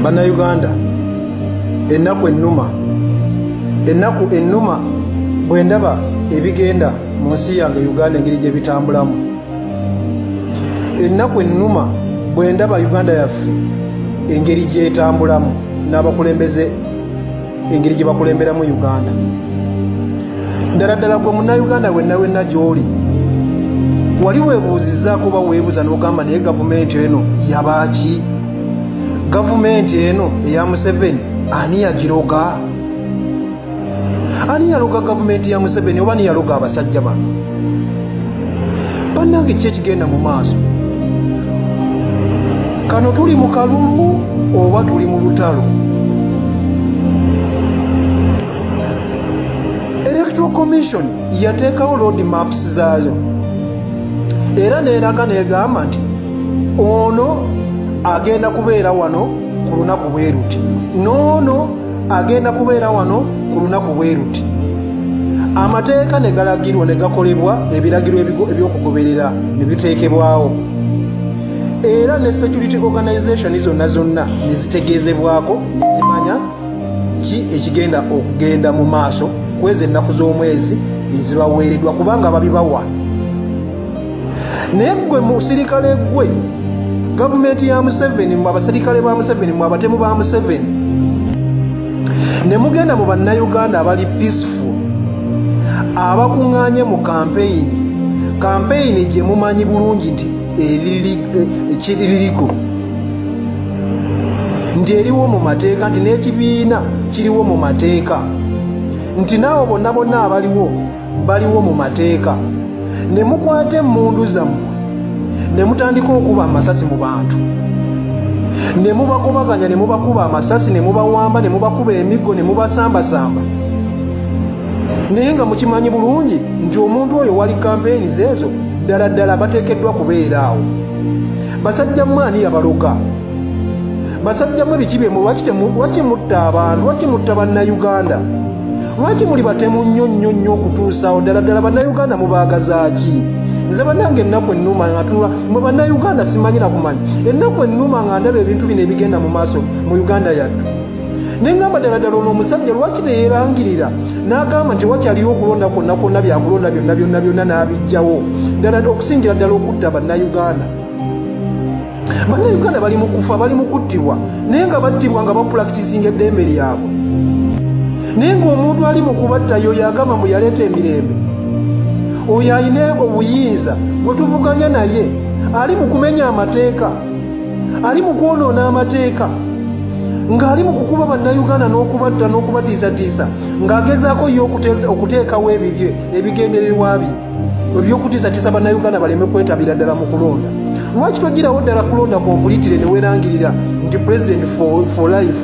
Bannayuganda, ennaku ennuma bwe ndaba ebigenda mu nsi yange Uganda engeri gye bitambulamu, ennaku ennuma bwe ndaba Uganda yaffe engeri gyetambulamu n'abakulembeze engeri gye bakulemberamu Uganda, ddala ddala gwe munnayuganda wenna gy'oli wali weebuuzizzaako oba weebuuza n'ogamba naye gavumenti eno yabaaki? Gavumenti eno eya Museveni ani yagiroga? Ani yaloga gavumenti ya Museveni oba ani yaloga abasajja bano? Bannange kiki ekigenda mu maaso? Kano tuli mu kalulu oba tuli mu lutalo? Electoral Commission yateekawo road maps zaayo era neeraga negamba nti ono agenda kubeera wano ku lunaku bwe ruti, noono agenda kubeera wano ku lunaku bwe ruti. Amateeka ne galagirwa ne gakolebwa, ebiragiro ebyokugoberera ne biteekebwawo, era ne security organization zonna ne zitegeezebwako ne zimanya ki ekigenda okugenda mu maaso kwezi ennaku z'omwezi ezibaweereddwa kubanga babibawa. Naye ggwe musirikale ggwe, gavumenti ya Museveni, mu abasirikale ba Museveni, mu abatemu ba Museveni, ne mugenda mu bannayuganda abali peaceful abakuŋŋaanye mu kampeyini gye mumanyi bulungi nti kiririko, nti eriwo mu mateeka, nti n'ekibiina kiriwo mu mateeka, nti naawe bonna baliwo mu mateeka, ne mukwata emmundu zammwe ne mutandika okuba amasasi mu bantu, ne mubagobaganya, ne mubakuba amasasi, ne mubawamba, ne mubakuba emiggo, ne mubasambasamba, naye nga mukimanyi bulungi nti omuntu oyo wali kampeyini zeezo ddala ddala bateekeddwa kubeera awo. Basajja mmwe ani yabaloga? Basajja mmwe biki byemu? Lwaki mutta abantu? Lwaki mutta bannayuganda? Lwaki muli batemu nnyo okutuusaawo? Ddala ddala bannayuganda mubaagazaaki? Nze bannange ennaku ennuma nga tunula mwe bannayuganda simanyi na kumanya, ennaku ennuma nga ndaba ebintu bino ebigenda mu maaso mu Uganda yattu. Ne ngamba ddala ddala ono omusajja lwaki teyeerangirira n'agamba nti wakyaliyo okulonda kwonna byakulonda byonna n'abiggyawo, ddala okusingira ddala okutta bannayuganda. Bannayuganda bali mu kufa, bali mu kuttibwa, naye nga battibwa nga bapulakitisinga eddembe lyabwe. Naye ng'omuntu ali mu kubatta y'oyo agamba mbu yaleeta emirembe, oyo alina obuyinza bwe tuvuganya naye ali mu kumenya amateeka, ali mu kwonoona amateeka, ng'ali mu kukuba bannayuganda n'okubatta n'okubatiisatiisa, ng'agezaako yo okuteekawo ebigendererwa bye ebyokutiisatiisa bannayuganda baleme kwetabira ddala mu kulonda. Lwaki twagirawo ddala kulonda kompulitire ne weerangirira nti president for life?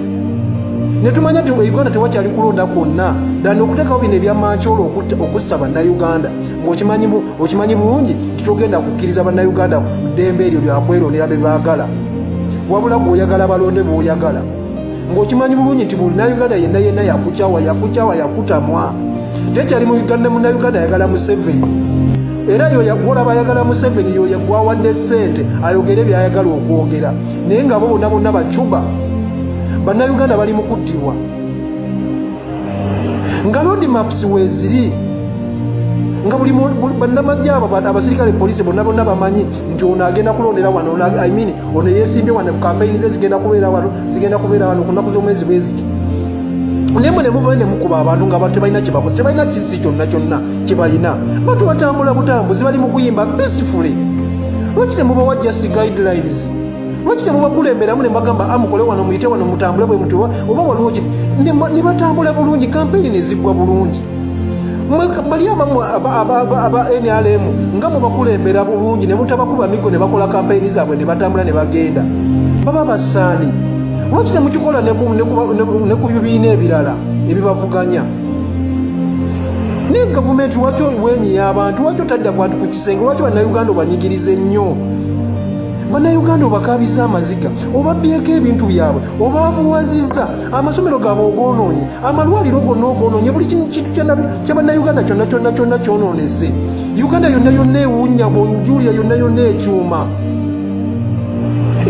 Ne tumanya nti Uganda tewakyali kulonda kwonna ddala okuteekawo bino ebyamakyolo okussa bannayuganda, ng'okimanyi bulungi titogenda kukkiriza bannayuganda ddembe eryo lyakwerondera be baagala, wabula gw'oyagala balonde b'oyagala, ng'okimanyi bulungi nti munnayuganda yenna yakukyawa yakutamwa. Tekyali munnayuganda ayagala Museveni, era olaba ayagala Museveni yoyo gwawadde ssente ayogere byayagala okwogera, naye nga bo bonna bacuba. Bannayuganda bali mu kuttibwa nga road maps weeziri, nga buli bannamagye abo abasirikale poliisi bonna bamanyi nti ono agenda kulondera wano, ono yeesimbye wano, kampeyini ze zigenda kubeera wano ku nnaku z'omwezi bwe ziti. Naye mwe ne muva ne mukuba abantu nga tebalina kye bakoze, tebalina kisi kyonna kye balina, bantu batambula butambuzi, bali mu kuyimba peacefully. Lwaki temubawa just guidelines? Lwaki temubakulemberamu ne mbagamba amukole wano, muyite wano, mutambule bwe muti oba waliwo ki, ne batambula bulungi, kampeyini ne ziggwa bulungi. Bali abamu aba NRM nga mubakulembera bulungi ne mutabakuba migo ne bakola kampeyini zaabwe ne batambula ne bagenda, baba basaani. Lwaki temukikola ne ku bibiina ebirala ebibavuganya? Ne gavumenti lwaki wenyiya abantu? Lwaki otadda bantu ku kisenge? Lwaki bannayuganda obanyigirize nnyo? Bannayuganda obakaabiza amaziga, obabbyeko ebintu byabwe, obaabuwazizza, amasomero gaabwe ogoonoonye, amalwaliro gonna ogoonoonye, buli kintu kya bannayuganda kyonna kyonoonese. Uganda yonna ewunya, bw'ojuulira yonna ekyuma.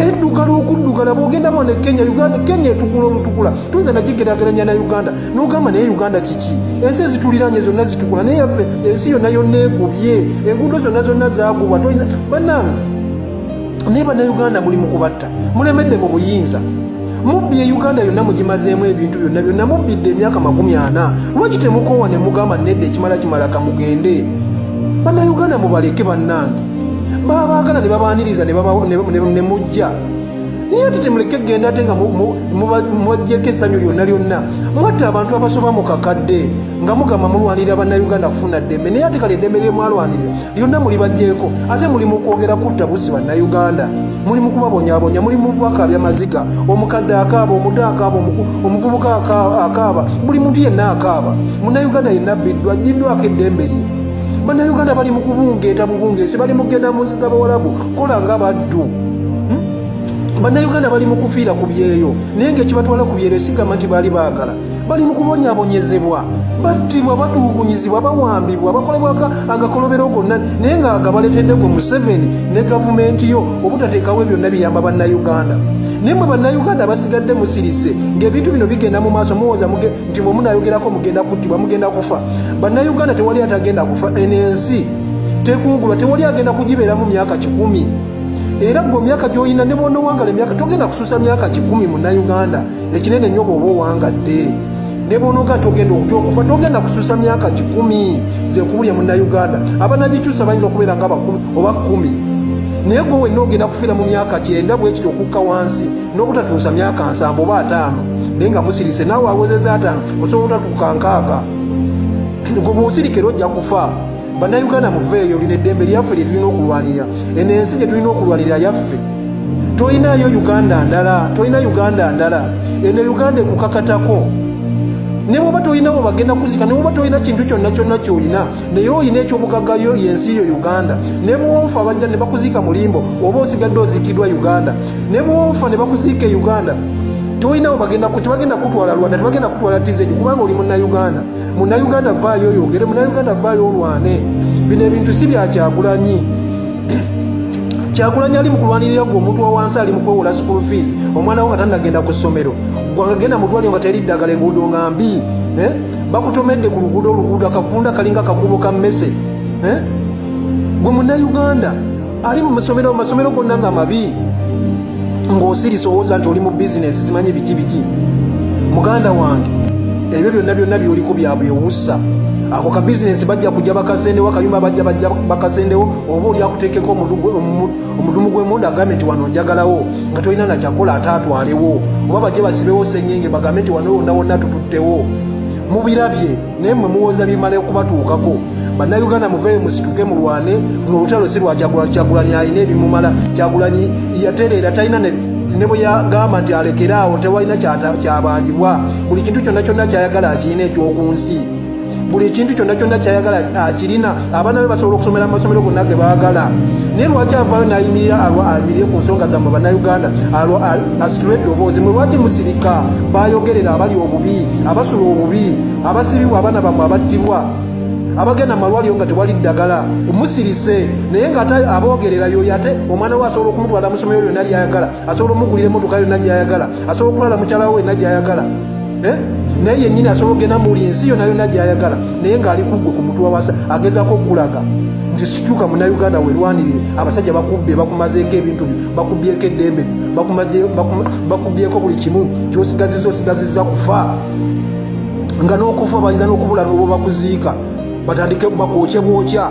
edduka lw'okuddukala bw'ogenda bone Kenya etukula olutukula tuyinza nagigeraageranya na Uganda n'ogamba naye Uganda kiki ensi ezituliranye zonna zitukula naye yaffe ensi yonna yonna egubye enguudo zonna zaagubwa bannange naye bannayuganda muli mu kubatta mulemedde mu buyinza mubbi Uganda yonna mugimazeemu ebintu byonna mubbidde emyaka 40 lwaki temukoowa ne mugamba nedda ekimala kamugende bannayuganda mubaleke bannange baba baagala ne babaaniriza ne mujja naye ate temuleke genda ate nga mubajjeko essanyu lyonna mwatta abantu abasoba mu kakadde nga mugamba mulwanirira bannayuganda kufuna ddembe naye ate kale eddembe lye mwalwanirira lyonna muli bajjeeko ate muli mu kwogera kutta busi bannayuganda muli mu kubabonyaabonya muli mu bakaabya maziga omukadde akaaba omuto akaaba omuvubuka akaaba buli muntu yenna akaaba munnayuganda yenna abbiddwa ajjiddwako eddembe lye bannayuganda bali mu kubungeeta bubungeesi bali mu kugenda mu nsi z'abawalabu kola nga baddu bannayuganda bali mu kufiira ku byeyo naye ng'ekibatwala ku byeyo sigamba nti baali baagala bali mu kubonyaabonyezebwa battibwa batulugunyizibwa bawambibwa bakolebwako agakolobero gonna naye nga baletedde gwe Museveni ne gavumenti yo obutateekawo byonna biyamba bannayuganda naye mwe bannayuganda basigadde musirise ng'ebintu bino bigenda mu maaso muwooza nti mwe munaayogerako mugenda kuttibwa mugenda kufa bannayuganda tewali atagenda kufa ensi tekungulwa tewali agenda kugibeeramu myaka 10 era gwe myaka gy'olina ne bw'ona owangala emyaka togenda kususa myaka 10 munnayuganda ekinene nnyo bw'oba owangadde ne bw'onoga togenda okufa togenda kususa myaka 10 ze kubulya munnayuganda abanagikyusa bayinza okubeera nga 10 oba 10 naye gwe wenna ogenda kufiira mu myaka 9 bwe kityo okukka wansi n'obutatuusa myaka 7 oba 5 naye nga musirise naawe awezeza 5 osobola obutatuuka 6 gwe bw'osirikira ojja kufa bannayuganda muveeyo lino eddembe lyaffe lye tulina okulwanirira eno ensi gye tulina okulwanirira yaffe tolinayo Uganda ndala eno Uganda ekukakatako ne bwoba tolinawo bagenda kuzika ne bwoba tolina kintu kyonna kyolina naye olina ekyobugaggayo yensi yo Uganda ne bwofa bajja ne bakuziika mulimbo oba osigadde oziikiddwa Uganda ne bwofa ne bakuziika e Uganda tolinawo tebagenda kutwala Rwanda tebagenda kutwala TZ kubanga oli munnayuganda vaayo oyogere munnayuganda vaayo olwane bino ebintu si bya Kyagulanyi Kyagulanyi ali mu kulwanirira gwe omuntu wa wansi ali mu kwewola school fees omwana wo nga tannagenda ku ssomero gwagenda mu ddwaliro nga teri ddagala enguudo nga mbi bakutomedde ku luguudo akavunda kalinga kakubo ka mmese gwe munnayuganda ali mu masomero gonna nga mabi ng'osirisa owooza nti oli mu bizinesi zimanye biki muganda wange ebyo byonna byoliko byabyewussa ako ka bizinesi bajja kujja bakasendewo akayumba bajja bakasendewo oba oli akuteekeko omudumu gw'emundu agambe nti wano njagalawo nga tolina nakyakola ate atwalewo oba bajje basibewo senyenge bagambe nti wano wonna tututtewo mubirabye naye mwe muwooza bimale okubatuukako bannayuganda muveeyo musituke mulwane olutalo si lwa Kyagulanyi alina ebimumala Kyagulanyi yatereera talina ne bwe yagamba nti alekeraawo tewalina kyabanjibwa buli kintu kyonna kyayagala akirina ekyoku nsi buli kintu kyonna kyayagala akirina abaana be basobola okusomera mu masomero gonna ge baagala naye lwaki avaayo n'ayimirire ku nsonga zammwe bannayuganda asitula eddoboozi mwe lwaki musirika bayogerera abali obubi abasula obubi abasibibwa abaana bammwe abattibwa abagenda malwaliro nga tewali ddagala musirise naye nga ate aboogerera yoyo ate omwana we asobola okumutwala musomero lyonna lyayagala asobola omugulira emmotoka yonna gyayagala asobola okulala mukyala we yonna gyayagala naye yennyini asobola okugenda muli nsi yonna gyayagala naye ng'ali kuggwe ku mutwe wawasa agezaako okulaga nti situka munnayuganda werwanirire abasajja bakubbe bakumazeeko ebintu byo bakubbyeko eddembe bakubbyeko buli kimu kyosigazizza kufa nga n'okufa bayinza n'okubula n'obo bakuziika batandike bakwokye bwokya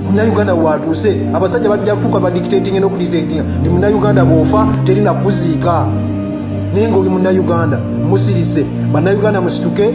munnayuganda watuuse abasajja bajja kutuuka badictatinga n'okudictatinga ndi munnayuganda bw'ofa terina kuziika naye nga oli munnayuganda musirise bannayuganda musituke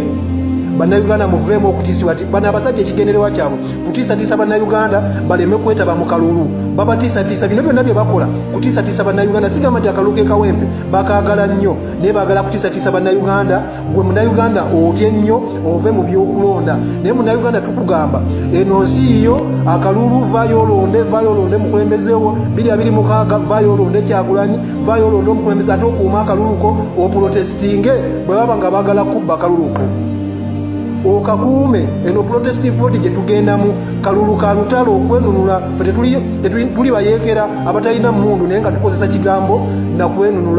bannayuganda muveemu okutiisibwa ti bano abasajja ekigenderewa kyabwe kutiisatiisa bannayuganda baleme kwetaba mu kalulu babatiisatiisa bino byonna bye bakola kutiisatiisa bannayuganda sigamba nti akalulu ke kawempe bakaagala nnyo naye baagala kutiisatiisa bannayuganda gwe munnayuganda otye nnyo ove mu byokulonda naye munnayuganda tukugamba eno nsi yo akalulu vaayo olonde mukulembezeewo 226 vaayo olonde Kyagulanyi vaayo olonde omukulembeze ate okuuma akaluluko oprotestinge bwe baba nga baagala kubba akaluluko okakuume eno protest vote gye tugendamu kalulu ka lutalo okwenunula tuli bayeekera abatalina mmundu naye nga tukozesa kigambo nakwenunula.